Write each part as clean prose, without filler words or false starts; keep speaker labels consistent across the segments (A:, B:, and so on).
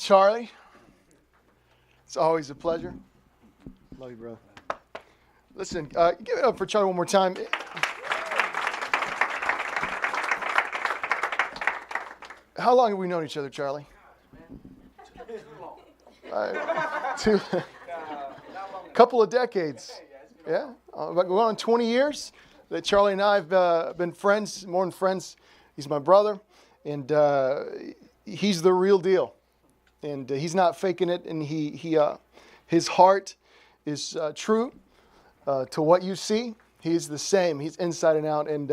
A: Charlie, it's always a pleasure. Love you, bro. Listen, give it up for Charlie one more time. How long have we known each other, Charlie? Too long. Couple of decades. Yeah, we're going on 20 years that Charlie and I have been friends, more than friends. He's my brother, and he's the real deal. And he's not faking it, and his heart is true to what you see. He's the same. He's inside and out, and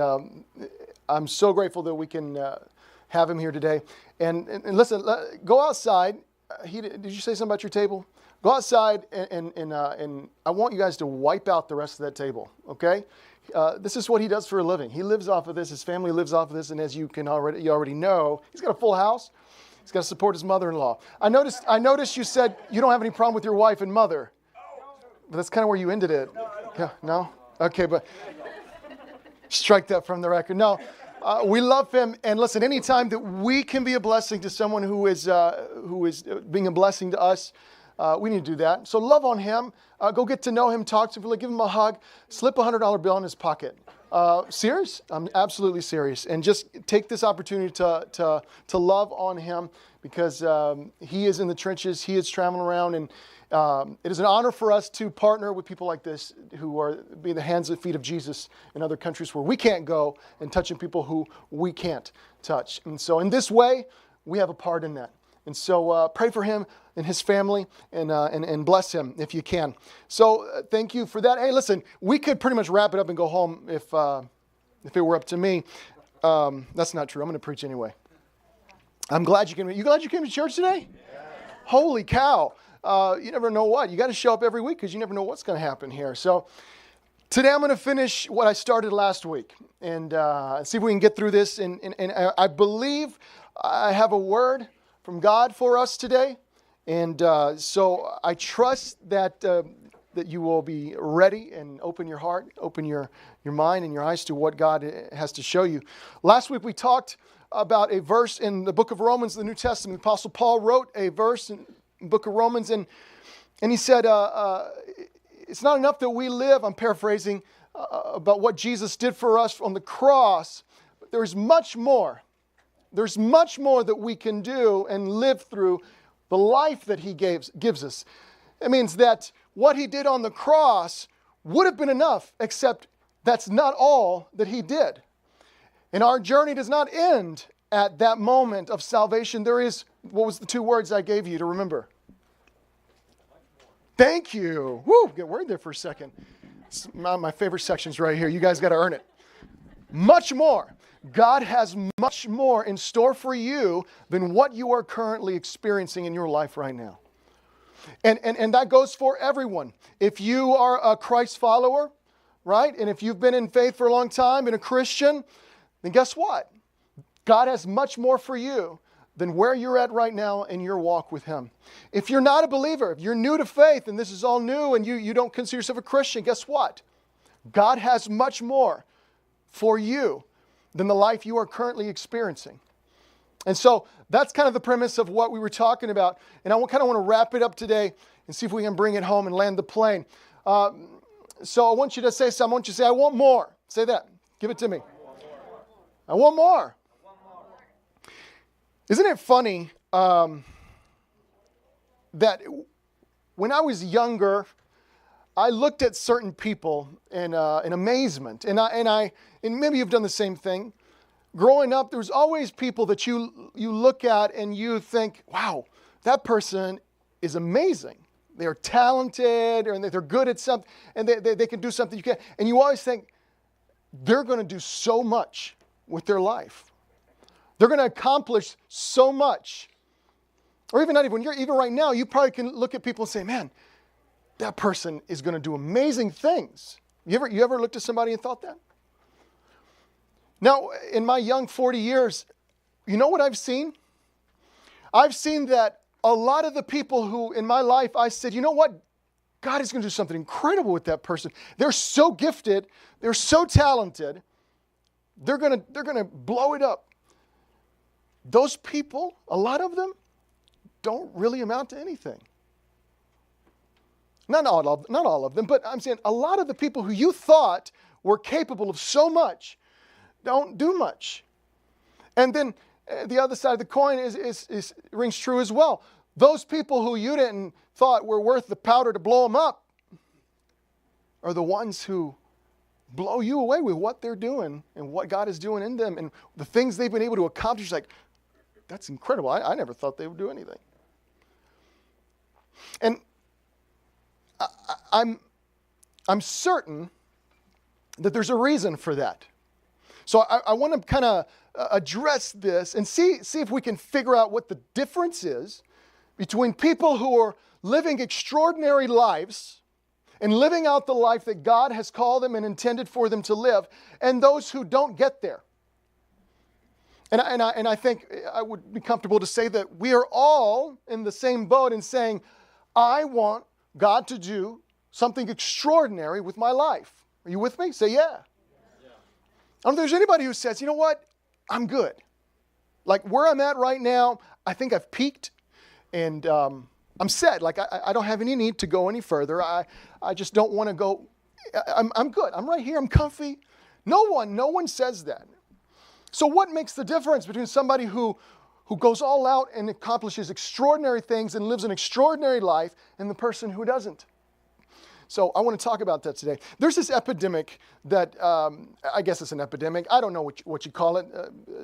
A: I'm so grateful that we can have him here today. And listen, go outside. Did you say something about your table? Go outside, and I want you guys to wipe out the rest of that table, okay? This is what he does for a living. He lives off of this. His family lives off of this, and as you already know, he's got a full house. He's got to support his mother-in-law. I noticed you said you don't have any problem with your wife and mother. But that's kind of where you ended it. Yeah, no? Okay, but strike that from the record. No, we love him. And listen, anytime that we can be a blessing to someone who is being a blessing to us, we need to do that. So love on him. Go get to know him. Talk to him. Give him a hug. Slip a $100 bill in his pocket. Serious? I'm absolutely serious. And just take this opportunity to love on him because he is in the trenches. He is traveling around. And it is an honor for us to partner with people like this who are being the hands and feet of Jesus in other countries where we can't go and touching people who we can't touch. And so in this way, we have a part in that. And so pray for him and his family and bless him if you can. So thank you for that. Hey, listen, we could pretty much wrap it up and go home if it were up to me. That's not true. I'm going to preach anyway. I'm glad you came. You glad you came to church today? Yeah. Holy cow. You never know what. You got to show up every week because you never know what's going to happen here. So today I'm going to finish what I started last week and see if we can get through this. And I believe I have a word from God for us today. And so I trust that you will be ready and open your heart, open your mind and your eyes to what God has to show you. Last week we talked about a verse in the book of Romans, the New Testament. The Apostle Paul wrote a verse in the book of Romans, and he said, it's not enough that we live, I'm paraphrasing, about what Jesus did for us on the cross, but there's much more. There's much more that we can do and live through the life that he gives us. It means that what he did on the cross would have been enough, except that's not all that he did. And our journey does not end at that moment of salvation. There is, what was the two words I gave you to remember? Thank you. Woo, get word there for a second. It's my favorite section's right here. You guys got to earn it. Much more. God has much more in store for you than what you are currently experiencing in your life right now. And that goes for everyone. If you are a Christ follower, right? And if you've been in faith for a long time and a Christian, then guess what? God has much more for you than where you're at right now in your walk with him. If you're not a believer, if you're new to faith and this is all new and you don't consider yourself a Christian, guess what? God has much more for you than the life you are currently experiencing. And so that's kind of the premise of what we were talking about. And I kind of want to wrap it up today and see if we can bring it home and land the plane. So I want you to say something. I want you to say, I want more. Say that. Give it to me. I want more. Isn't it funny that when I was younger, I looked at certain people in amazement, and maybe you've done the same thing. Growing up, there's always people that you look at and you think, wow, that person is amazing. They are talented, and they're good at something, and they can do something you can't. And you always think they're going to do so much with their life. They're going to accomplish so much. Or even not even right now, you probably can look at people and say, man, that person is going to do amazing things. You ever looked at somebody and thought that? Now, in my young 40 years, you know what I've seen? I've seen that a lot of the people who in my life, I said, you know what? God is going to do something incredible with that person. They're so gifted. They're so talented. They're going to blow it up. Those people, a lot of them, don't really amount to anything. Not all of them, but I'm saying a lot of the people who you thought were capable of so much don't do much. And then the other side of the coin rings true as well. Those people who you didn't thought were worth the powder to blow them up are the ones who blow you away with what they're doing and what God is doing in them and the things they've been able to accomplish. Like, that's incredible. I never thought they would do anything. And I'm certain that there's a reason for that. So I want to kind of address this and see if we can figure out what the difference is between people who are living extraordinary lives and living out the life that God has called them and intended for them to live, and those who don't get there. And I think I would be comfortable to say that we are all in the same boat in saying, I want God to do something extraordinary with my life. Are you with me? Say yeah. I don't know if there's anybody who says, you know what, I'm good. Like where I'm at right now, I think I've peaked and I'm set. Like I don't have any need to go any further. I just don't want to go. I'm good. I'm right here. I'm comfy. No one says that. So what makes the difference between somebody who goes all out and accomplishes extraordinary things and lives an extraordinary life and the person who doesn't? So I want to talk about that today. There's this epidemic that, I guess it's an epidemic. I don't know what you call it.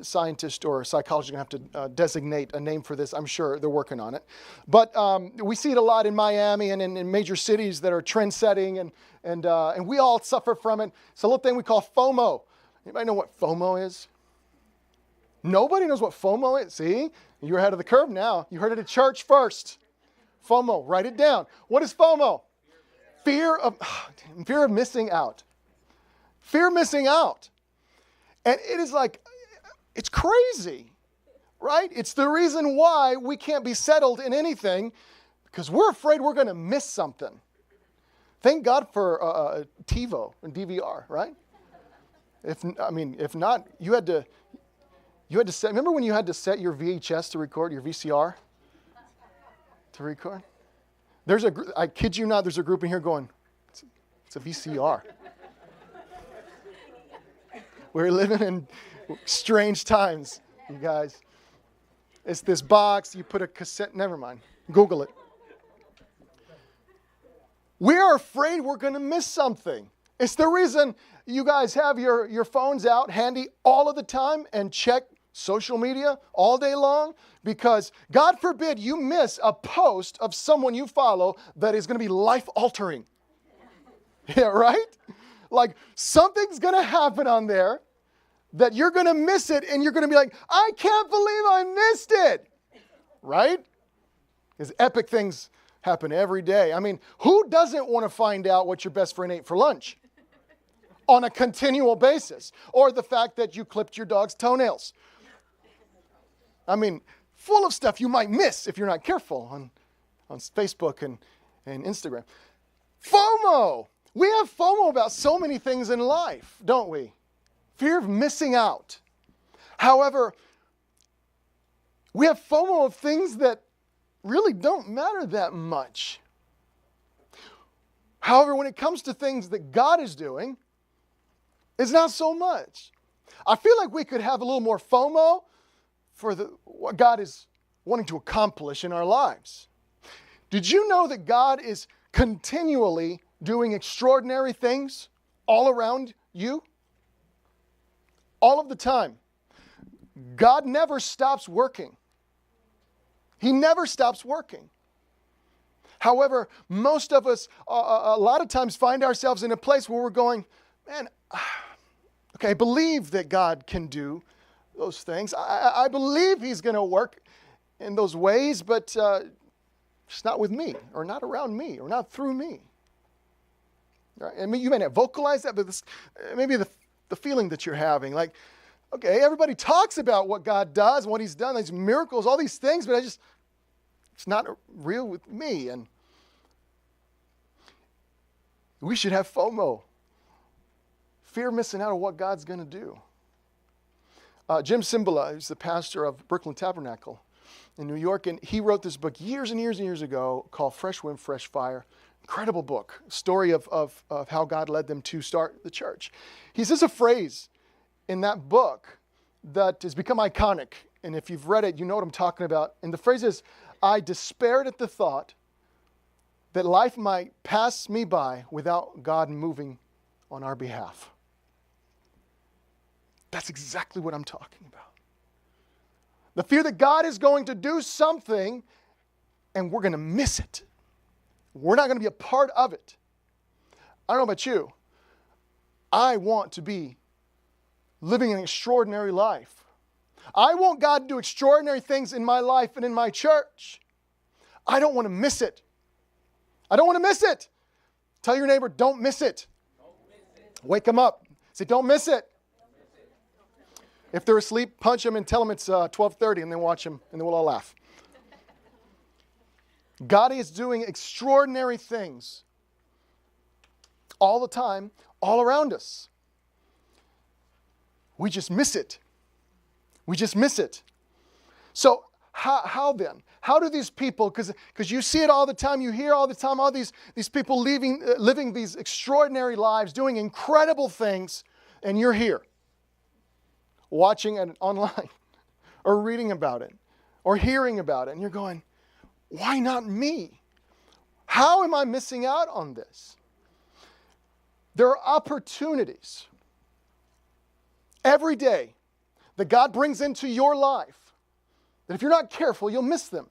A: Scientist or psychologist are going to have to designate a name for this. I'm sure they're working on it. But we see it a lot in Miami and in major cities that are trend-setting, and we all suffer from it. It's a little thing we call FOMO. Anybody know what FOMO is? Nobody knows what FOMO is. See? You're ahead of the curve now. You heard it at church first. FOMO. Write it down. What is FOMO? Fear of missing out. Fear of missing out. And it is like, it's crazy, right? It's the reason why we can't be settled in anything because we're afraid we're going to miss something. Thank God for TiVo and DVR, right? If not, you had to set, remember when you had to set your VHS to record, your VCR to record? I kid you not, there's a group in here going, it's a VCR. We're living in strange times, you guys. It's this box, you put a cassette, never mind. Google it. We are afraid we're going to miss something. It's the reason you guys have your phones out handy all of the time and check social media all day long, because God forbid you miss a post of someone you follow that is going to be life-altering. Yeah, right? Like something's going to happen on there that you're going to miss it and you're going to be like, I can't believe I missed it. Right? Because epic things happen every day. I mean, who doesn't want to find out what your best friend ate for lunch on a continual basis? Or the fact that you clipped your dog's toenails. I mean, full of stuff you might miss if you're not careful on Facebook and Instagram. FOMO. We have FOMO about so many things in life, don't we? Fear of missing out. However, we have FOMO of things that really don't matter that much. However, when it comes to things that God is doing, it's not so much. I feel like we could have a little more FOMO for what God is wanting to accomplish in our lives. Did you know that God is continually doing extraordinary things all around you? All of the time. God never stops working. He never stops working. However, most of us a lot of times find ourselves in a place where we're going, man, okay, I believe that God can do those things. I believe He's going to work in those ways, but just not with me, or not around me, or not through me. Right? I mean, you may not vocalize that, but maybe the feeling that you're having, like, okay, everybody talks about what God does and what He's done, these miracles, all these things, but it's not real with me. And we should have FOMO, fear of missing out on what God's going to do. Jim Cymbala, who's the pastor of Brooklyn Tabernacle, in New York, and he wrote this book years and years and years ago called Fresh Wind, Fresh Fire. Incredible book, story of how God led them to start the church. He says a phrase in that book that has become iconic, and if you've read it, you know what I'm talking about. And the phrase is, I despaired at the thought that life might pass me by without God moving on our behalf. That's exactly what I'm talking about. The fear that God is going to do something and we're going to miss it. We're not going to be a part of it. I don't know about you. I want to be living an extraordinary life. I want God to do extraordinary things in my life and in my church. I don't want to miss it. I don't want to miss it. Tell your neighbor, don't miss it. Wake them up. Say, don't miss it. If they're asleep, punch them and tell them it's 12:30 and then watch them and then we'll all laugh. God is doing extraordinary things all the time, all around us. We just miss it. We just miss it. So how then? How do these people, because you see it all the time, you hear all the time, all these people living these extraordinary lives, doing incredible things, and you're here, watching it online, or reading about it, or hearing about it, and you're going, why not me? How am I missing out on this? There are opportunities every day that God brings into your life that if you're not careful, you'll miss them.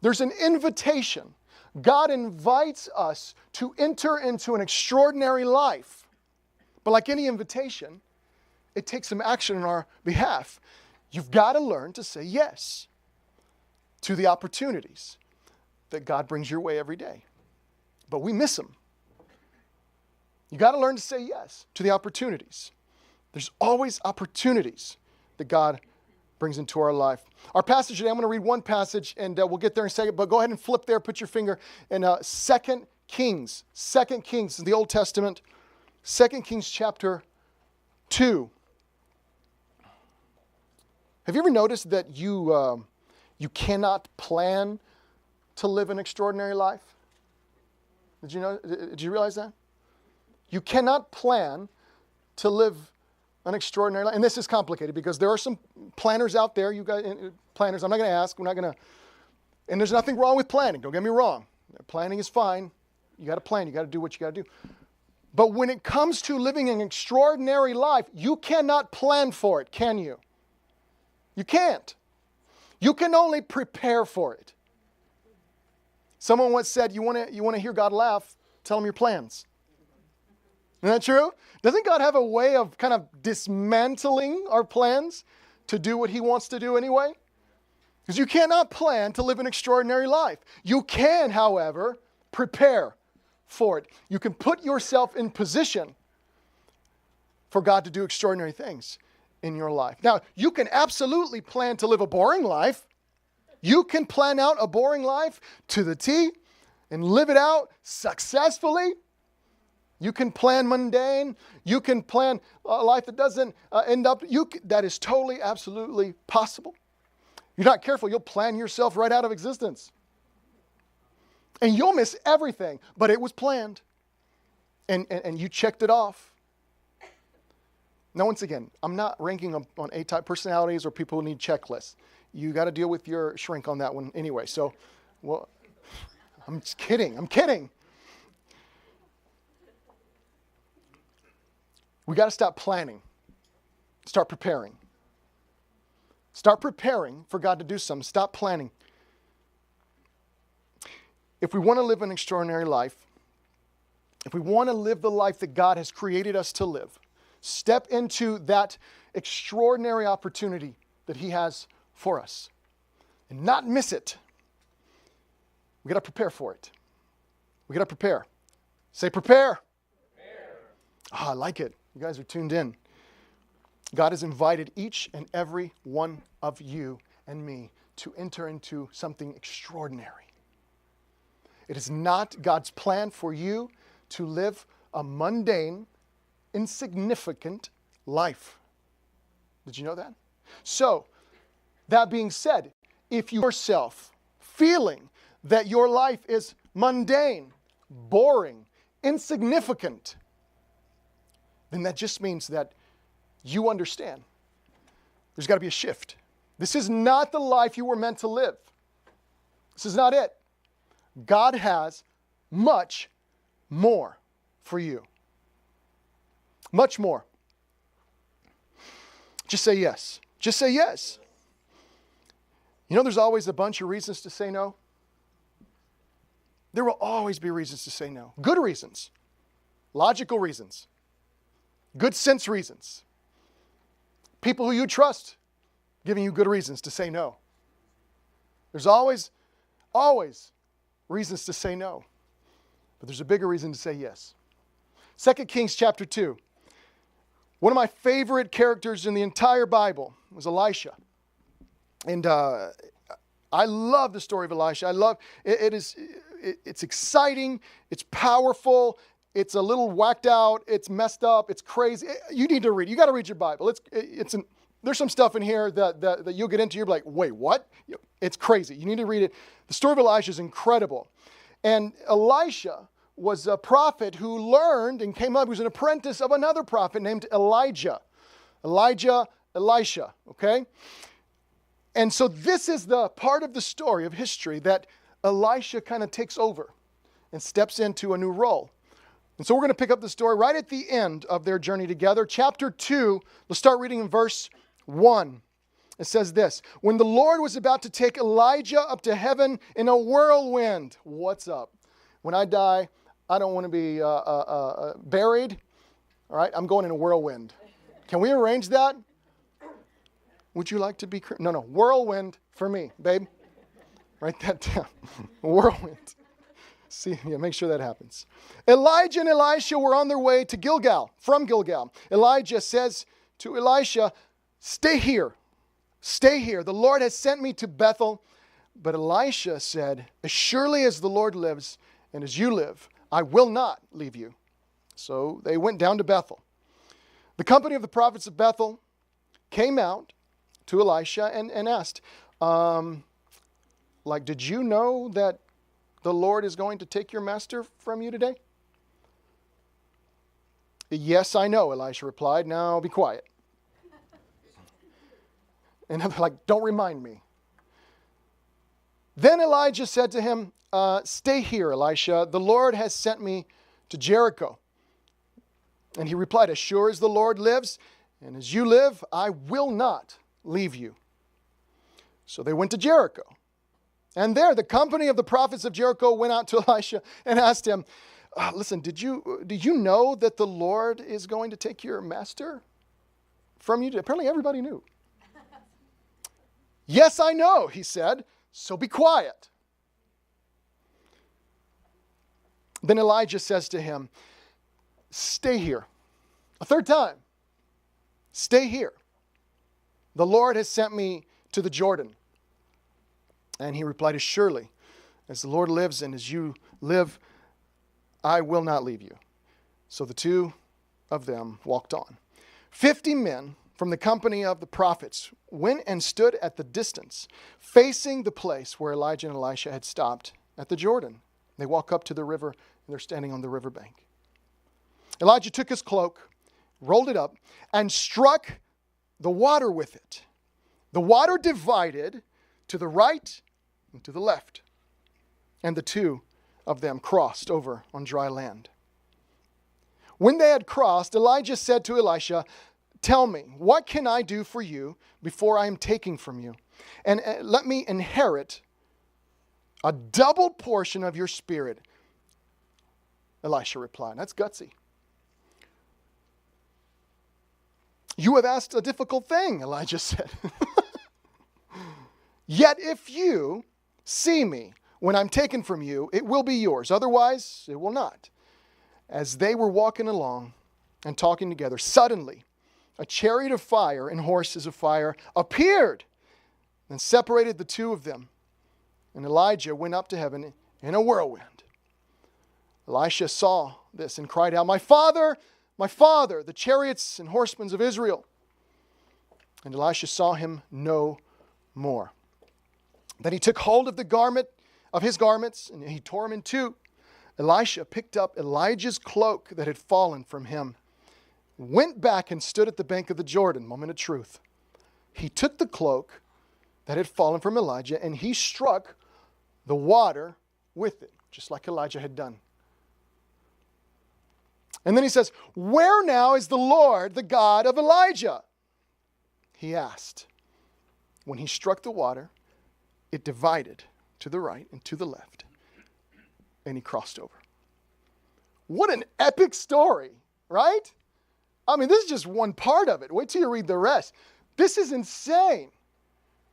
A: There's an invitation. God invites us to enter into an extraordinary life. But like any invitation, it takes some action on our behalf. You've got to learn to say yes to the opportunities that God brings your way every day. But we miss them. You got to learn to say yes to the opportunities. There's always opportunities that God brings into our life. Our passage today, I'm going to read one passage, and we'll get there in a second, but go ahead and flip there, put your finger in 2 Kings. 2 Kings, the Old Testament. 2 Kings chapter 2. Have you ever noticed that you cannot plan to live an extraordinary life? Did you know? Did you realize that? You cannot plan to live an extraordinary life. And this is complicated because there are some planners out there. You guys, planners, I'm not going to ask. We're not going to. And there's nothing wrong with planning. Don't get me wrong. Planning is fine. You got to plan. You got to do what you got to do. But when it comes to living an extraordinary life, you cannot plan for it, can you? You can't. You can only prepare for it. Someone once said, you want to hear God laugh, tell him your plans. Isn't that true? Doesn't God have a way of kind of dismantling our plans to do what he wants to do anyway? Because you cannot plan to live an extraordinary life. You can, however, prepare for it. You can put yourself in position for God to do extraordinary things in your life. Now, you can absolutely plan to live a boring life. You can plan out a boring life to the T and live it out successfully. You can plan mundane. You can plan a life that doesn't end up. That is totally, absolutely possible. You're not careful, you'll plan yourself right out of existence. And you'll miss everything, but it was planned. And you checked it off. Now, once again, I'm not ranking on A-type personalities or people who need checklists. You got to deal with your shrink on that one anyway. So, well, I'm just kidding. I'm kidding. We got to stop planning. Start preparing. Start preparing for God to do something. Stop planning. If we want to live an extraordinary life, if we want to live the life that God has created us to live, step into that extraordinary opportunity that he has for us and not miss it. We got to prepare for it. We got to prepare. Say prepare. I like it. You guys are tuned in. God has invited each and every one of you and me to enter into something extraordinary. It is not God's plan for you to live a mundane, insignificant life. Did you know that? So, That being said, if you yourself feeling that your life is mundane, boring, insignificant, then that just means that you understand. There's got to be a shift. This is not the life you were meant to live. This is not it. God has much more for you. Much more. Just say yes. Just say yes. You know, there's always a bunch of reasons to say no. There will always be reasons to say no. Good reasons. Logical reasons. Good sense reasons. People who you trust giving you good reasons to say no. There's always reasons to say no. But there's a bigger reason to say yes. 2 Kings chapter 2. One of my favorite characters in the entire Bible was Elisha. And I love the story of Elisha. I love it. It's exciting. It's powerful. It's a little whacked out. It's messed up. It's crazy. You need to read. You got to read your Bible. There's some stuff in here that you'll get into. You're like, wait, what? It's crazy. You need to read it. The story of Elisha is incredible. And Elisha was a prophet who learned and came up. He was an apprentice of another prophet named Elijah. Elisha, okay? And so this is the part of the story of history that Elisha kind of takes over and steps into a new role. And so we're going to pick up the story right at the end of their journey together. Chapter 2, let's start reading in verse 1. It says this: when the Lord was about to take Elijah up to heaven in a whirlwind. What's up? When I die, I don't want to be buried. All right, I'm going in a whirlwind. Can we arrange that? Would you like to be... No, whirlwind for me, babe. Write that down. Whirlwind. See, yeah, make sure that happens. Elijah and Elisha were on their way to Gilgal, from Gilgal. Elijah says to Elisha, stay here. Stay here. The Lord has sent me to Bethel. But Elisha said, as surely as the Lord lives and as you live, I will not leave you. So they went down to Bethel. The company of the prophets of Bethel came out to Elisha and asked, did you know that the Lord is going to take your master from you today? Yes, I know, Elisha replied. Now be quiet. And they're like, don't remind me. Then Elijah said to him, stay here, Elisha. The Lord has sent me to Jericho. And he replied, as sure as the Lord lives and as you live, I will not leave you. So they went to Jericho. And there the company of the prophets of Jericho went out to Elisha and asked him, listen, did you know that the Lord is going to take your master from you? Apparently everybody knew. Yes, I know, he said, so be quiet. Then Elijah says to him, stay here. A third time. Stay here. The Lord has sent me to the Jordan. And he replied, as surely as the Lord lives and as you live, I will not leave you. So the two of them walked on. 50 men from the company of the prophets went and stood at the distance, facing the place where Elijah and Elisha had stopped at the Jordan. They walk up to the river, and they're standing on the riverbank. Elijah took his cloak, rolled it up, and struck the water with it. The water divided to the right and to the left, and the two of them crossed over on dry land. When they had crossed, Elijah said to Elisha, tell me, what can I do for you before I am taken from you? And let me inherit a double portion of your spirit. Elisha replied. That's gutsy. You have asked a difficult thing, Elijah said. Yet if you see me when I'm taken from you, it will be yours. Otherwise, it will not. As they were walking along and talking together, suddenly a chariot of fire and horses of fire appeared and separated the two of them. And Elijah went up to heaven in a whirlwind. Elisha saw this and cried out, my father, the chariots and horsemen of Israel. And Elisha saw him no more. Then he took hold of his garments, and he tore them in two. Elisha picked up Elijah's cloak that had fallen from him, went back and stood at the bank of the Jordan. Moment of truth. He took the cloak that had fallen from Elijah, and he struck the water with it, just like Elijah had done. And then he says, "Where now is the Lord, the God of Elijah?" he asked. When he struck the water, it divided to the right and to the left, and he crossed over. What an epic story, right? I mean, this is just one part of it. Wait till you read the rest. This is insane.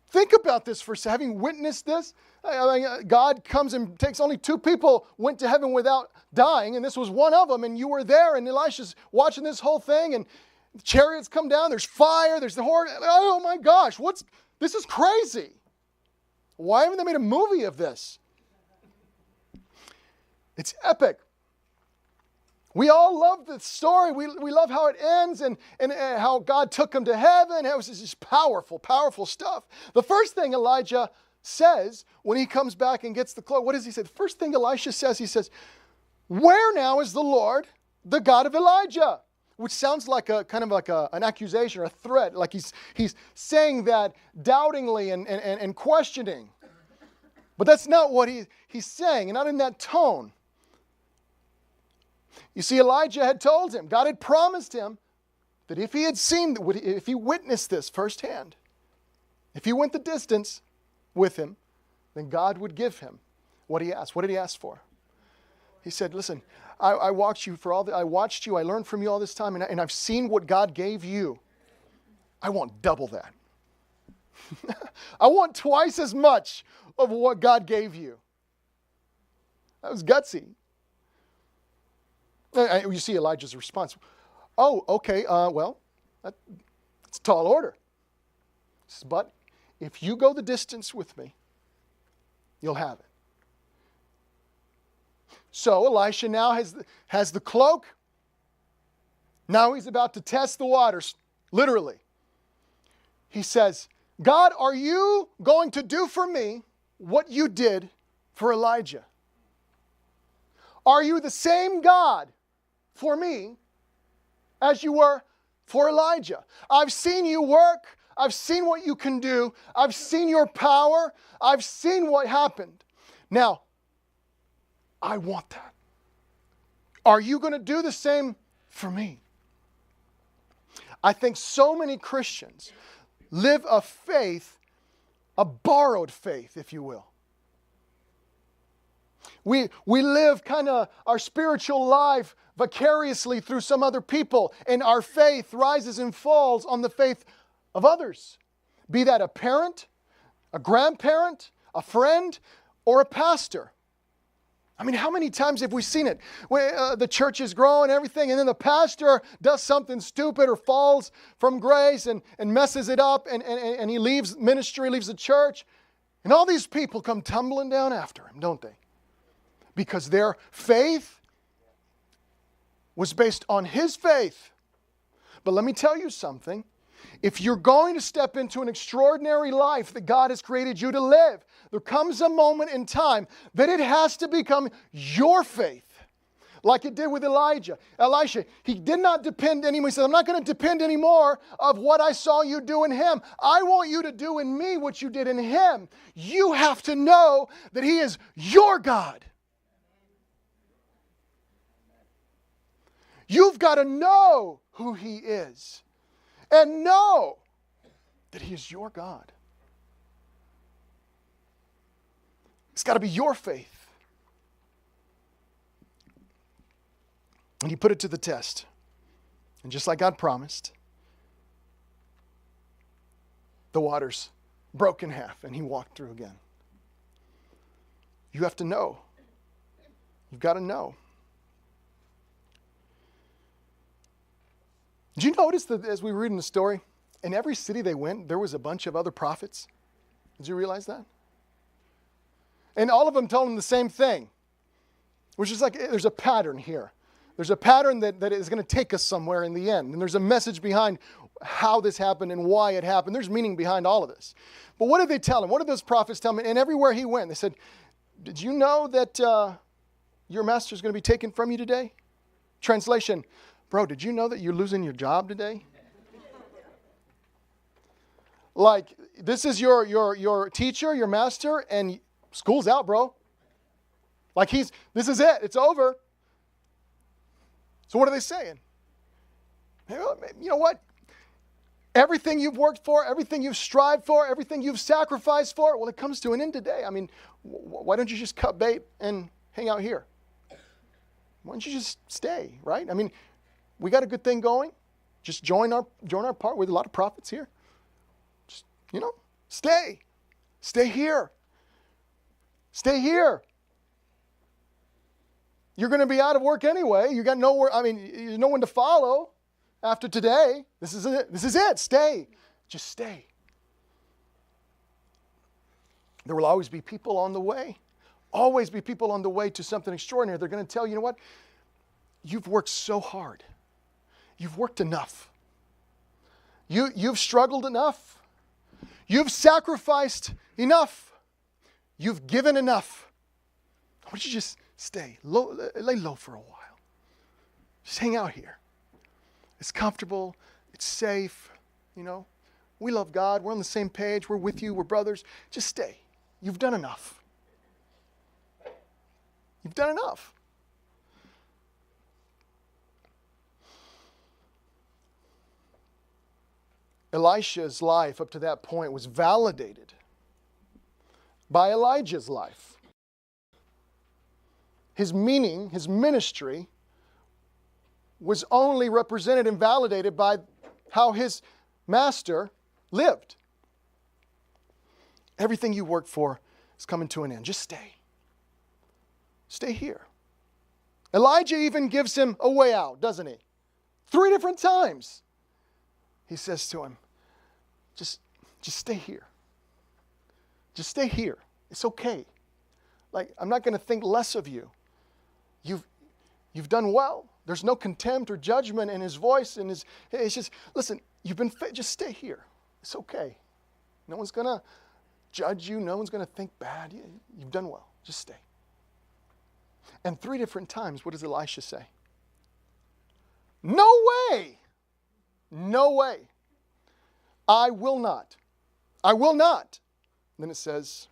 A: Think about this for having witnessed this. I mean, God comes and takes only 2 people went to heaven without dying, and this was one of them, and you were there, and Elisha's watching this whole thing, and chariots come down, there's fire, there's the horde. Oh my gosh, this is crazy. Why haven't they made a movie of this? It's epic. We all love the story. We love how it ends and how God took him to heaven. It was just powerful, powerful stuff. The first thing Elijah says when he comes back and gets the cloak, what does he say? The first thing Elisha says, he says, "Where now is the Lord, the God of Elijah?" Which sounds like an accusation or a threat. Like he's saying that doubtingly and questioning. But that's not what he's saying, and not in that tone. You see, Elijah had told him, God had promised him that if he witnessed this firsthand, if he went the distance with him, then God would give him what he asked. What did he ask for? He said, "Listen, I watched you, I learned from you all this time, and I've seen what God gave you. I want double that. I want twice as much of what God gave you." That was gutsy. You see Elijah's response. "Oh, okay, well, it's a tall order. He says, but if you go the distance with me, you'll have it." So Elisha now has the cloak. Now he's about to test the waters, literally. He says, "God, are you going to do for me what you did for Elijah? Are you the same God for me as you were for Elijah? I've seen you work. I've seen what you can do. I've seen your power. I've seen what happened. Now, I want that. Are you going to do the same for me?" I think so many Christians live a faith, a borrowed faith, if you will. We live kind of our spiritual life vicariously through some other people, and our faith rises and falls on the faith of others. Be that a parent, a grandparent, a friend, or a pastor. I mean, how many times have we seen it? The church is growing and everything, and then the pastor does something stupid or falls from grace and messes it up, and he leaves ministry, leaves the church, and all these people come tumbling down after him, don't they? Because their faith was based on his faith. But let me tell you something. If you're going to step into an extraordinary life that God has created you to live, there comes a moment in time that it has to become your faith. Like it did with Elisha. He did not depend anymore. He said, "I'm not going to depend anymore of what I saw you do in him. I want you to do in me what you did in him." You have to know that he is your God. You've got to know who he is and know that he is your God. It's got to be your faith. And he put it to the test. And just like God promised, the waters broke in half and he walked through again. You have to know. You've got to know. Did you notice that as we read in the story, in every city they went, there was a bunch of other prophets? Did you realize that? And all of them told them the same thing, which is like there's a pattern here. There's a pattern that is going to take us somewhere in the end. And there's a message behind how this happened and why it happened. There's meaning behind all of this. But what did they tell him? What did those prophets tell him? And everywhere he went, they said, did you know that your master is going to be taken from you today? Translation, bro, did you know that you're losing your job today? Like, this is your teacher, your master, and school's out, bro. Like this is it. It's over. So what are they saying? You know what? Everything you've worked for, everything you've strived for, everything you've sacrificed for, well, it comes to an end today. I mean, why don't you just cut bait and hang out here? Why don't you just stay, right? I mean, we got a good thing going. Just join our part with a lot of prophets here. Just, stay. Stay here. Stay here. You're going to be out of work anyway. You got nowhere. I mean, there's no one to follow after today. This is it. This is it. Stay. Just stay. There will always be people on the way. Always be people on the way to something extraordinary. They're going to tell you, you know what? You've worked so hard. You've worked enough. You've struggled enough. You've sacrificed enough. You've given enough. Why don't you just stay, lay low for a while. Just hang out here. It's comfortable. It's safe. We love God. We're on the same page. We're with you. We're brothers. Just stay. You've done enough. You've done enough. Elisha's life up to that point was validated by Elijah's life. His meaning, his ministry, was only represented and validated by how his master lived. Everything you worked for is coming to an end. Just stay. Stay here. Elijah even gives him a way out, doesn't he? 3 different times. He says to him, just stay here. Just stay here. It's okay. Like, I'm not going to think less of you. You've done well. There's no contempt or judgment in his voice. It's just, listen, just stay here. It's okay. No one's going to judge you. No one's going to think bad. You've done well. Just stay. And 3 different times, what does Elisha say? No way. No way. I will not. I will not. And then it says,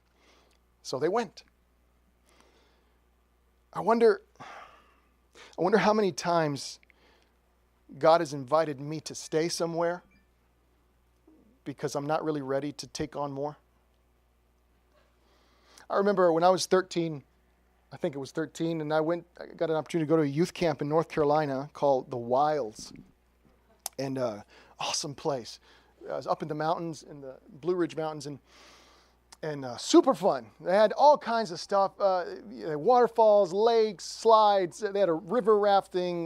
A: so they went. I wonder how many times God has invited me to stay somewhere because I'm not really ready to take on more. I remember when I was 13, I think it was 13, and I got an opportunity to go to a youth camp in North Carolina called the Wilds. And awesome place. I was up in the mountains, in the Blue Ridge Mountains, and super fun. They had all kinds of stuff, waterfalls, lakes, slides. They had a river rafting,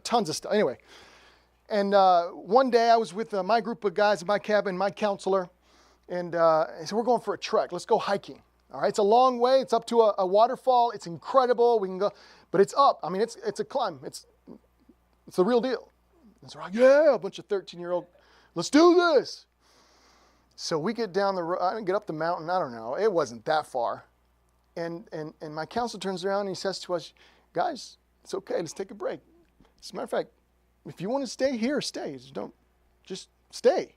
A: tons of stuff. Anyway, and one day I was with my group of guys in my cabin, my counselor, and I said, we're going for a trek. Let's go hiking. All right, it's a long way. It's up to a waterfall. It's incredible. We can go, but it's up. I mean, it's a climb. It's the real deal. And so we're like, yeah, a bunch of 13-year-old, let's do this. So we get down the road, I get up the mountain, I don't know, it wasn't that far. And my counselor turns around and he says to us, guys, it's okay, let's take a break. As a matter of fact, if you want to stay here, stay. Just stay.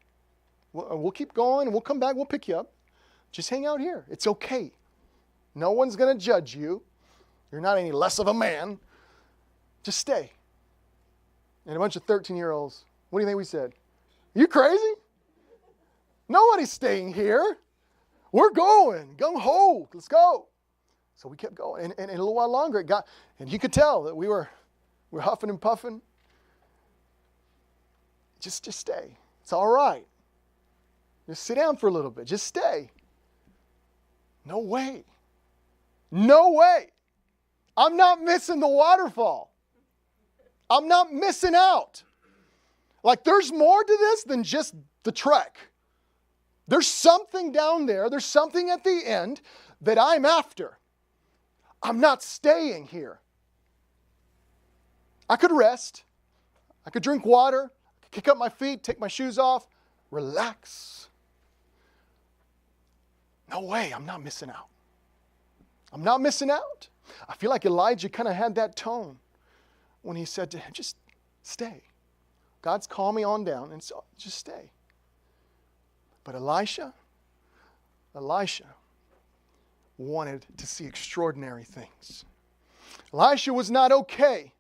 A: We'll keep going and we'll come back, we'll pick you up. Just hang out here. It's okay. No one's going to judge you. You're not any less of a man. Just stay. And a bunch of 13-year-olds, what do you think we said? Are you crazy? Nobody's staying here. We're going. Gung-ho. Let's go. So we kept going. And a little while longer, it got, and you could tell that we're huffing and puffing. Just stay. It's all right. Just sit down for a little bit. Just stay. No way. No way. I'm not missing the waterfall. I'm not missing out. Like, there's more to this than just the trek. There's something down there. There's something at the end that I'm after. I'm not staying here. I could rest. I could drink water. I could kick up my feet, take my shoes off, relax. No way, I'm not missing out. I'm not missing out. I feel like Elijah kind of had that tone when he said to him, just stay. God's calmed me on down, and so just stay. But Elisha wanted to see extraordinary things. Elisha was not okay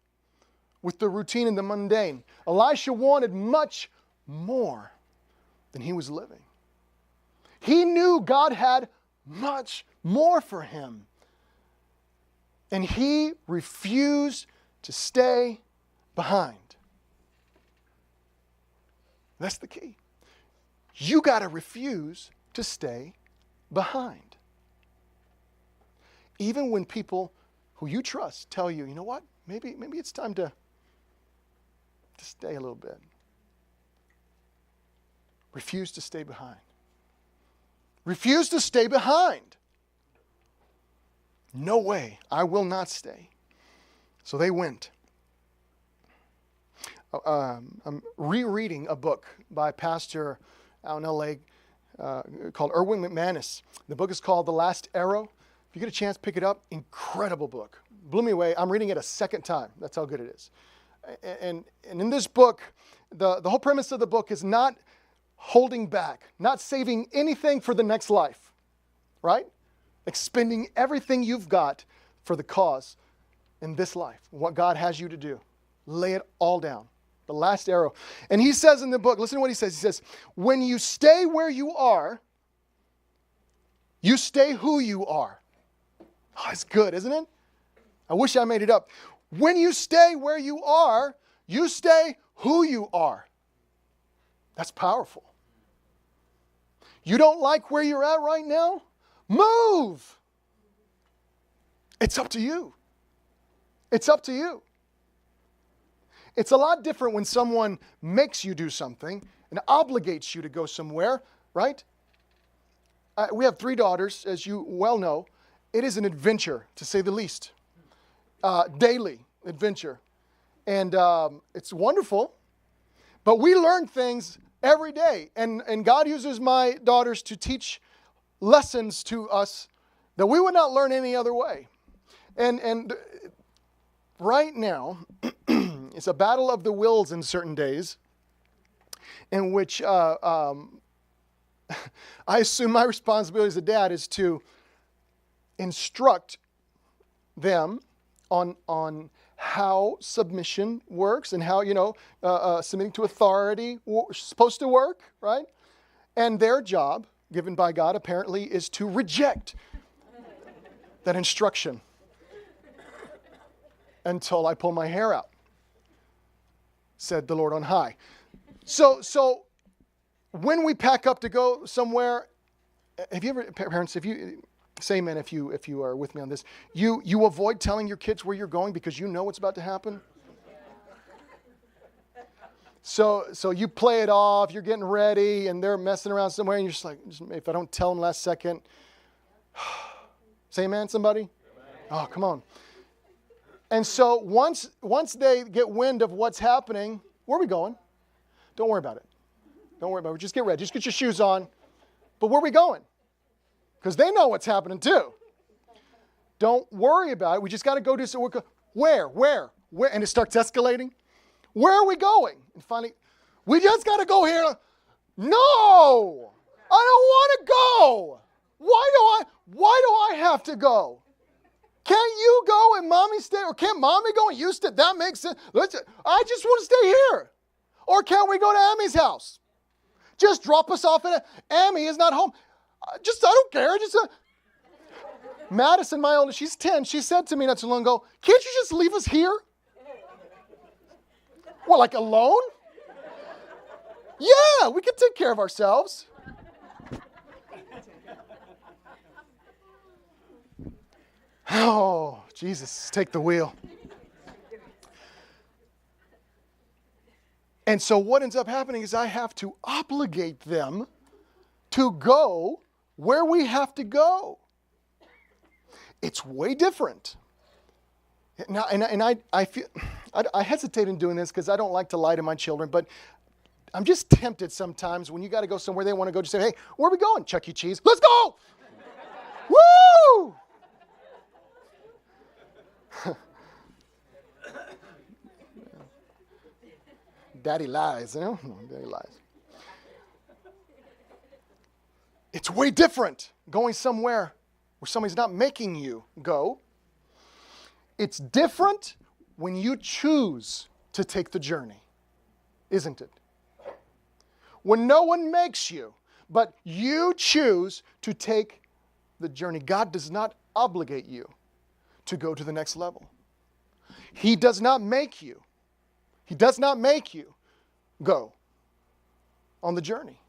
A: with the routine and the mundane. Elisha wanted much more than he was living. He knew God had much more for him. And he refused to stay behind. That's the key. You got to refuse to stay behind. Even when people who you trust tell you, you know what, maybe it's time to stay a little bit. Refuse to stay behind. Refuse to stay behind. No way, I will not stay. So they went. I'm rereading a book by Pastor out in L.A. Called Erwin McManus. The book is called The Last Arrow. If you get a chance, pick it up. Incredible book. Blew me away. I'm reading it a second time. That's how good it is. And in this book, the whole premise of the book is not holding back, not saving anything for the next life, right? Expending everything you've got for the cause in this life, what God has you to do. Lay it all down. The last arrow. And he says in the book, listen to what he says. He says, when you stay where you are, you stay who you are. Oh, it's good, isn't it? I wish I made it up. When you stay where you are, you stay who you are. That's powerful. You don't like where you're at right now? Move. It's up to you. It's up to you. It's a lot different when someone makes you do something and obligates you to go somewhere, right? We have 3 daughters, as you well know. It is an adventure, to say the least. Daily adventure. And it's wonderful. But we learn things every day. And God uses my daughters to teach lessons to us that we would not learn any other way. And right now, it's a battle of the wills in certain days in which I assume my responsibility as a dad is to instruct them on how submission works and how, submitting to authority is supposed to work, right? And their job, given by God, apparently, is to reject that instruction until I pull my hair out, said the Lord on high. So when we pack up to go somewhere, have you ever, parents, say amen if you are with me on this, you avoid telling your kids where you're going because you know what's about to happen? So you play it off, you're getting ready, and they're messing around somewhere, and you're just like, if I don't tell them last second, say amen, somebody? Amen. Oh, come on. And so once they get wind of what's happening, where are we going? Don't worry about it. Don't worry about it. Just get ready. Just get your shoes on. But where are we going? Because they know what's happening too. Don't worry about it. We just got to go do some work. Where? And it starts escalating. Where are we going? And finally, we just got to go here. No! I don't want to go. Why do I have to go? Can't you go and mommy stay? Or can't mommy go and you stay? That makes sense. I just want to stay here. Or can't we go to Ammy's house? Just drop us off at Ammy is not home. I don't care. Madison, my oldest, she's 10. She said to me not too long ago, can't you just leave us here? Well, like alone? Yeah, we can take care of ourselves. Oh, Jesus, take the wheel. And so what ends up happening is I have to obligate them to go where we have to go. It's way different. Now, and I feel I hesitate in doing this because I don't like to lie to my children, but I'm just tempted sometimes when you got to go somewhere they want to go, just say, hey, where are we going? Chuck E. Cheese. Let's go! Woo! Daddy lies, you know? No, daddy lies. It's way different going somewhere where somebody's not making you go. It's different when you choose to take the journey, isn't it? When no one makes you, but you choose to take the journey. God does not obligate you to go to the next level. He does not make you. He does not make you go on the journey.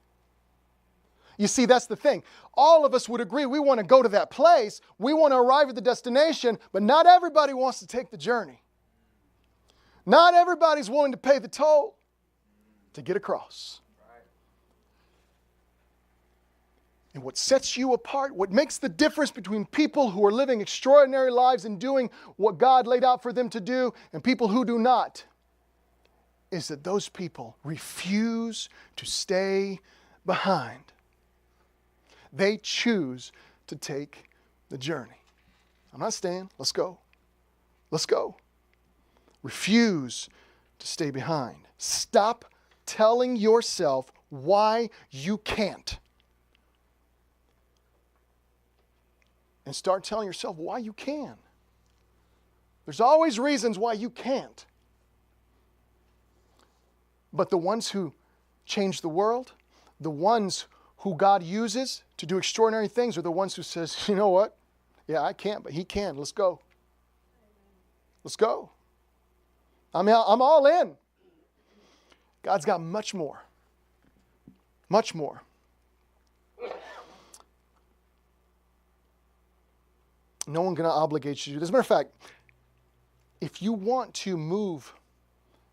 A: You see, that's the thing. All of us would agree we want to go to that place. We want to arrive at the destination, but not everybody wants to take the journey. Not everybody's willing to pay the toll to get across. And what sets you apart, what makes the difference between people who are living extraordinary lives and doing what God laid out for them to do and people who do not, is that those people refuse to stay behind. They choose to take the journey. I'm not staying. Let's go. Let's go. Refuse to stay behind. Stop telling yourself why you can't. And start telling yourself why you can. There's always reasons why you can't. But the ones who change the world, the ones who God uses to do extraordinary things are the ones who says, you know what? Yeah, I can't, but He can. Let's go. Let's go. I'm all in. God's got much more. Much more. No one's going to obligate you to do this. As a matter of fact, if you want to move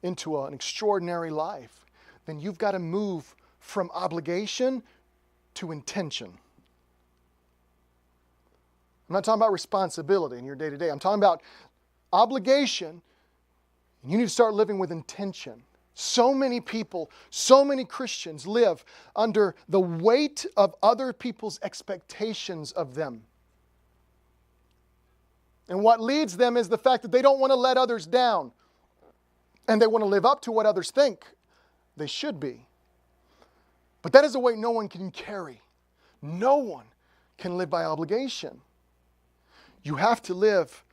A: into an extraordinary life, then you've got to move from obligation to intention. I'm not talking about responsibility in your day-to-day. I'm talking about obligation. And you need to start living with intention. So many people, so many Christians live under the weight of other people's expectations of them. And what leads them is the fact that they don't want to let others down. And they want to live up to what others think they should be. But that is a weight no one can carry. No one can live by obligation. You have to live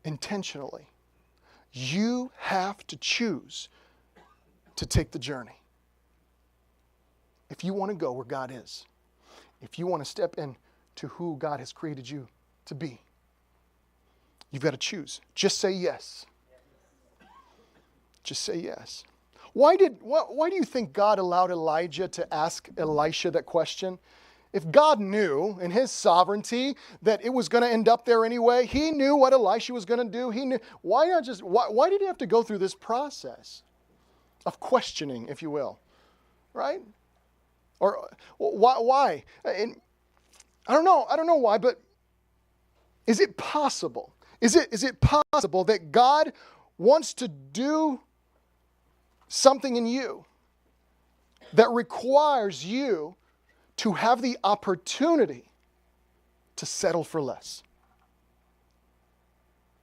A: intentionally. You have to choose to take the journey. If you want to go where God is, if you want to step into who God has created you to be, you've got to choose. Just say yes. Just say yes. Why do you think God allowed Elijah to ask Elisha that question? If God knew in His sovereignty that it was going to end up there anyway, He knew what Elisha was going to do. He knew. Why did He have to go through this process of questioning, if you will? Right? Or why? And I don't know why, but is it possible? Is it possible that God wants to do something in you that requires you to have the opportunity to settle for less?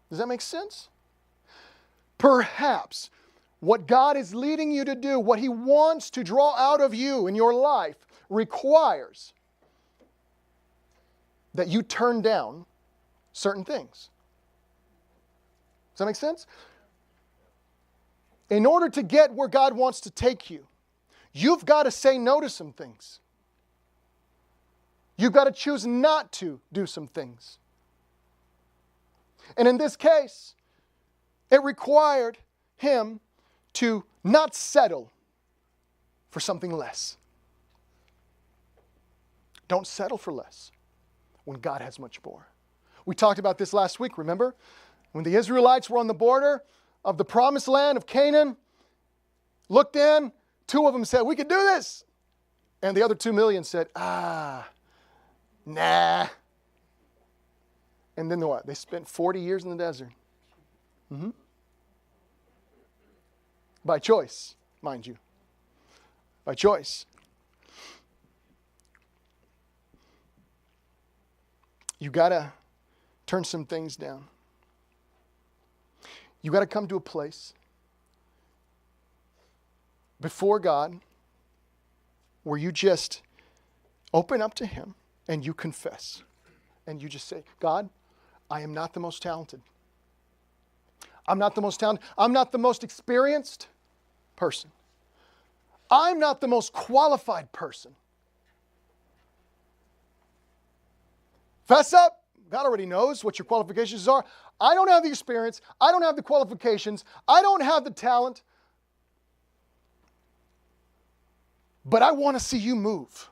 A: Does that make sense? Perhaps what God is leading you to do, what He wants to draw out of you in your life, requires that you turn down certain things. Does that make sense? In order to get where God wants to take you, you've got to say no to some things. You've got to choose not to do some things. And in this case, it required him to not settle for something less. Don't settle for less when God has much more. We talked about this last week, remember? When the Israelites were on the border of the promised land of Canaan, looked in, 2 of them said, we could do this. And the other 2 million said, nah. And then what? They spent 40 years in the desert. By choice, mind you. by choice. You got to turn some things down. You got to come to a place before God where you just open up to Him and you confess. And you just say, God, I am not the most talented. I'm not the most talented. I'm not the most experienced person. I'm not the most qualified person. Fess up. God already knows what your qualifications are. I don't have the experience. I don't have the qualifications. I don't have the talent. But I want to see you move.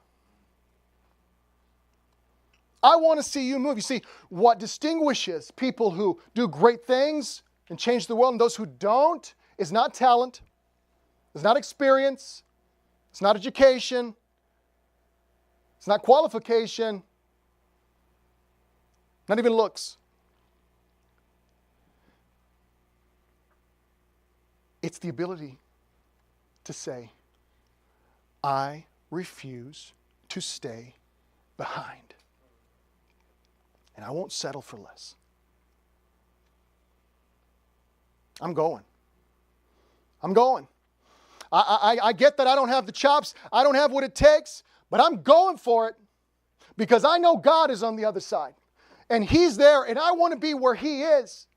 A: I want to see you move. You see, what distinguishes people who do great things and change the world and those who don't is not talent, it's not experience, it's not education, it's not qualification, not even looks. It's the ability to say, I refuse to stay behind. And I won't settle for less. I'm going. I'm going. I get that I don't have the chops. I don't have what it takes. But I'm going for it because I know God is on the other side. And He's there. And I want to be where He is.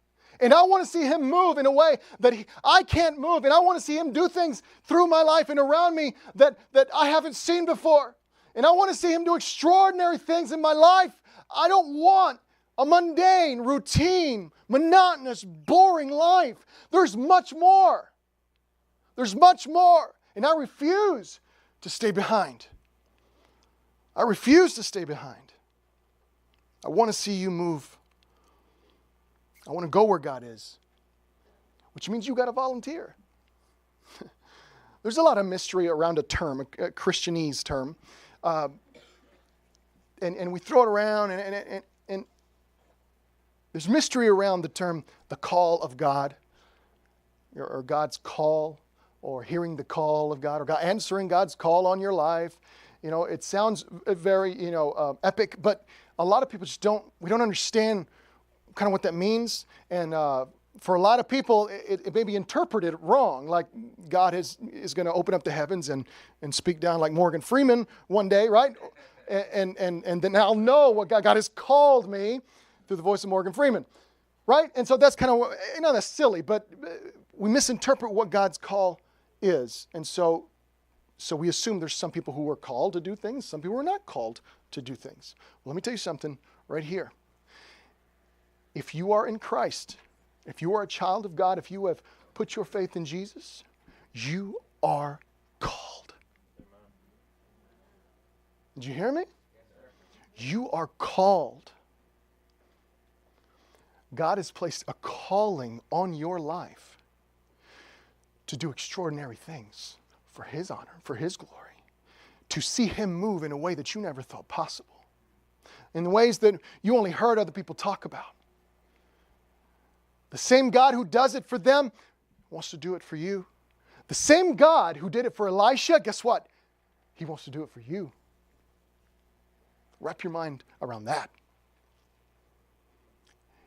A: And I want to see Him move in a way that I can't move. And I want to see Him do things through my life and around me that I haven't seen before. And I want to see Him do extraordinary things in my life. I don't want a mundane, routine, monotonous, boring life. There's much more. There's much more. And I refuse to stay behind. I refuse to stay behind. I want to see you move. I want to go where God is, which means you got to volunteer. There's a lot of mystery around a term, a Christianese term. And we throw it around, and there's mystery around the term, the call of God, or God's call, or hearing the call of God, or God answering God's call on your life. You know, it sounds very, epic, but a lot of people we don't understand kind of what that means. And for a lot of people, it may be interpreted wrong, like God is going to open up the heavens and speak down like Morgan Freeman one day, right? And then I'll know what God has called me through the voice of Morgan Freeman, right? And so that's kind of, that's silly, but we misinterpret what God's call is. And so we assume there's some people who are called to do things, some people who are not called to do things. Well, let me tell you something right here. If you are in Christ, if you are a child of God, if you have put your faith in Jesus, you are called. Did you hear me? You are called. God has placed a calling on your life to do extraordinary things for His honor, for His glory, to see Him move in a way that you never thought possible, in the ways that you only heard other people talk about. The same God who does it for them wants to do it for you. The same God who did it for Elisha, guess what? He wants to do it for you. Wrap your mind around that.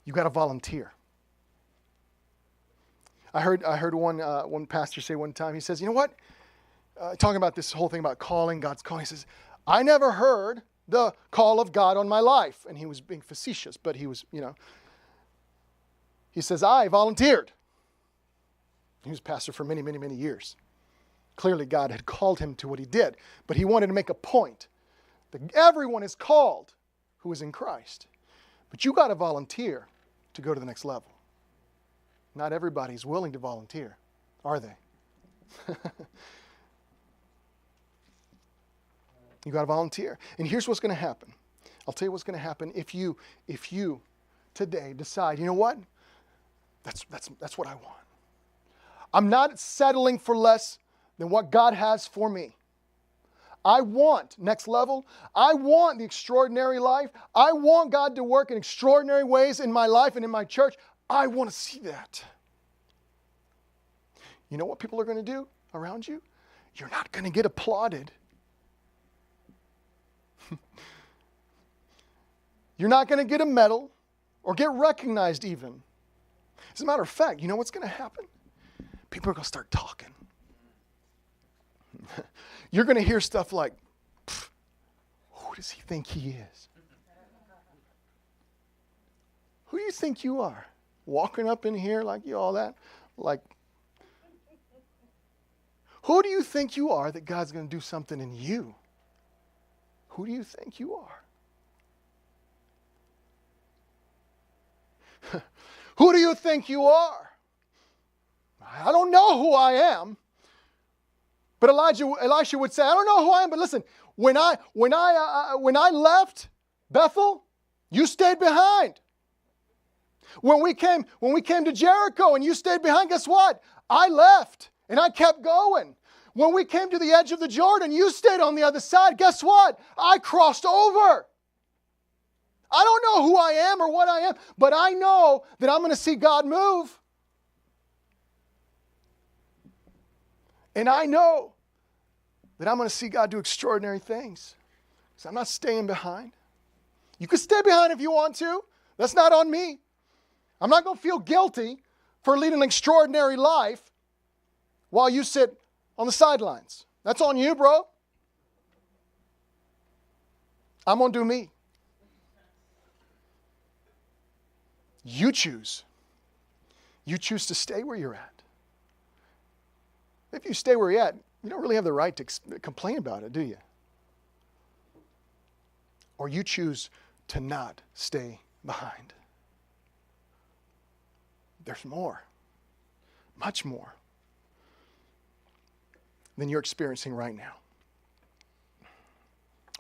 A: You got to volunteer. I heard one pastor say one time, he says, you know what? Talking about this whole thing about calling, God's calling, he says, I never heard the call of God on my life. And he was being facetious, but he was, he says, I volunteered. He was pastor for many, many, many years. Clearly, God had called him to what he did, but he wanted to make a point that everyone is called who is in Christ. But you got to volunteer to go to the next level. Not everybody's willing to volunteer, are they? You got to volunteer. And here's what's going to happen. I'll tell you what's going to happen if you today decide, you know what? That's what I want. I'm not settling for less than what God has for me. I want next level. I want the extraordinary life. I want God to work in extraordinary ways in my life and in my church. I want to see that. You know what people are going to do around you? You're not going to get applauded. You're not going to get a medal or get recognized even. As a matter of fact, you know what's going to happen? People are going to start talking. You're going to hear stuff like, who does he think he is? Who do you think you are? Walking up in here like you all that? Like, who do you think you are that God's going to do something in you? Who do you think you are? Who do you think you are? I don't know who I am. But Elisha would say, I don't know who I am, but listen, when I left Bethel, you stayed behind. When we came to Jericho and you stayed behind, guess what? I left and I kept going. When we came to the edge of the Jordan, you stayed on the other side. Guess what? I crossed over. I don't know who I am or what I am, but I know that I'm going to see God move. And I know that I'm going to see God do extraordinary things. So I'm not staying behind. You can stay behind if you want to. That's not on me. I'm not going to feel guilty for leading an extraordinary life while you sit on the sidelines. That's on you, bro. I'm going to do me. You choose. You choose to stay where you're at. If you stay where you're at, you don't really have the right to complain about it, do you? Or you choose to not stay behind. There's more, much more than you're experiencing right now.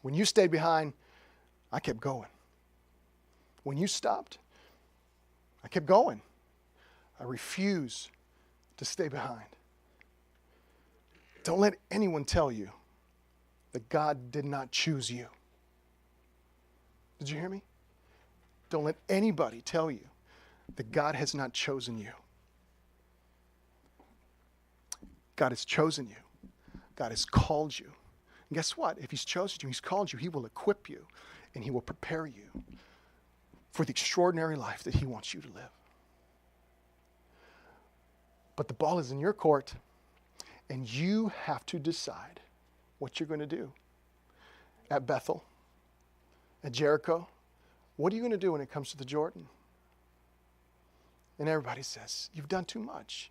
A: When you stayed behind, I kept going. When you stopped, I kept going. I refuse to stay behind. Don't let anyone tell you that God did not choose you. Did you hear me? Don't let anybody tell you that God has not chosen you. God has chosen you. God has called you. And guess what? If He's chosen you, He's called you, He will equip you and He will prepare you for the extraordinary life that He wants you to live. But the ball is in your court. And you have to decide what you're going to do. At Bethel, at Jericho, what are you going to do when it comes to the Jordan? And everybody says, you've done too much.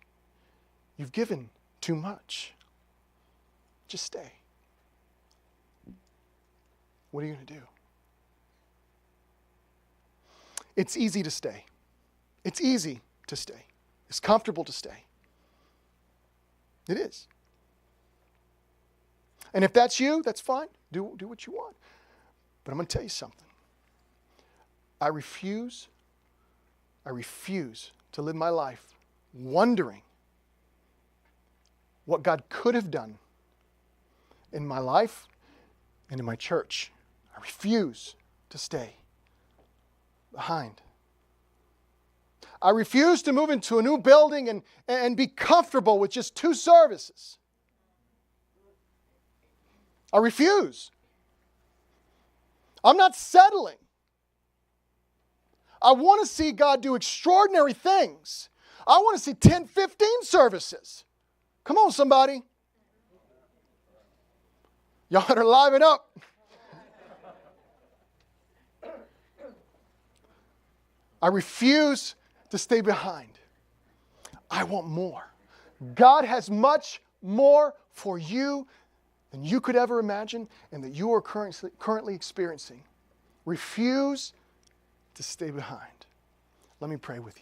A: You've given too much. Just stay. What are you going to do? It's easy to stay. It's easy to stay. It's comfortable to stay. It is. And if that's you, that's fine. Do what you want. But I'm going to tell you something. I refuse to live my life wondering what God could have done in my life and in my church. I refuse to stay behind. I refuse to move into a new building and be comfortable with just 2 services. I refuse. I'm not settling. I want to see God do extraordinary things. I want to see 10, 15 services. Come on, somebody. Y'all better liven up. I refuse to stay behind. I want more. God has much more for you than you could ever imagine and that you are currently experiencing. Refuse to stay behind. Let me pray with you.